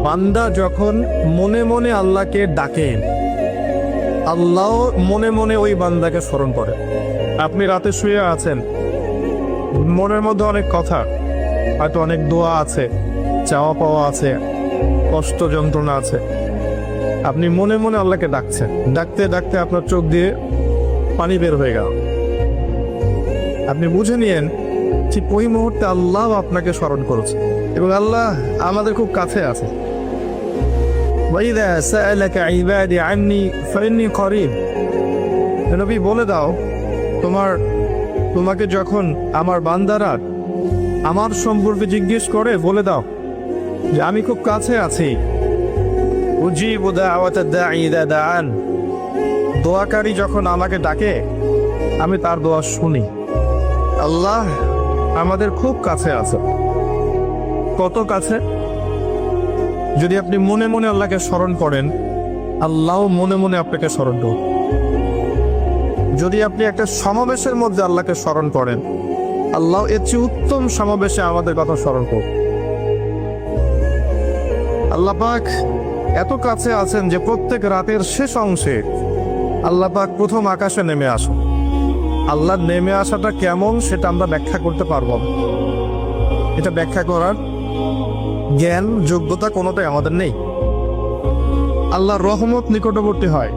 বান্দা যখন মনে মনে আল্লাহকে ডাকে, আল্লাহ মনে মনে ওই বান্দাকে স্মরণ করে। আপনি রাতে শুয়ে আছেন, মনের মধ্যে অনেক কথা, হয়তো অনেক দোয়া আছে, চাওয়া পাওয়া আছে, কষ্ট যন্ত্রণা আছে। আপনি মনে মনে আল্লাহকে ডাকছেন, ডাকতে ডাকতে আপনার চোখ দিয়ে পানি বের হয়ে গেল। আপনি বুঝে নিয়েন ঠিক ওই মুহূর্তে আল্লাহ আপনাকে স্মরণ করেছে এবং আল্লাহ আমাদের খুব কাছে আছে। ওয়াইদা সাআলাকা ইবাদি আন্নি ফাইন্নী করিব। নবী বলে দাও, তোমাকে যখন আমার বান্দারা আমার সম্পর্কে জিজ্ঞেস করে বলে দাও যে আমি খুব কাছে আছি। উজিবু দাওয়াতাদ দাঈ ইযা দাআন। দোয়াকারী যখন আমাকে ডাকে আমি তার দোয়া শুনি। আল্লাহ আমাদের খুব কাছে আছে। কত কাছে? যদি আপনি মনে মনে আল্লাহকে স্মরণ করেন, আল্লাহ মনে মনে আপনাকে স্মরণ করুন। যদি আপনি একটা সমাবেশের মধ্যে আল্লাহকে স্মরণ করেন, আল্লাহ এর চেয়ে উত্তম সমাবেশে আমাদের কথা স্মরণ করুন। আল্লাহ পাক এত কাছে আছেন যে প্রত্যেক রাতের শেষ অংশে আল্লাহ পাক প্রথম আকাশে নেমে আসেন। আল্লাহ নেমে আসাটা কেমন সেটা আমরা ব্যাখ্যা করতে পারবো না। এটা ব্যাখ্যা করার জ্ঞান যোগ্যতা কোনোটাই আমাদের নেই। আল্লাহর রহমত নিকটবর্তী হয়।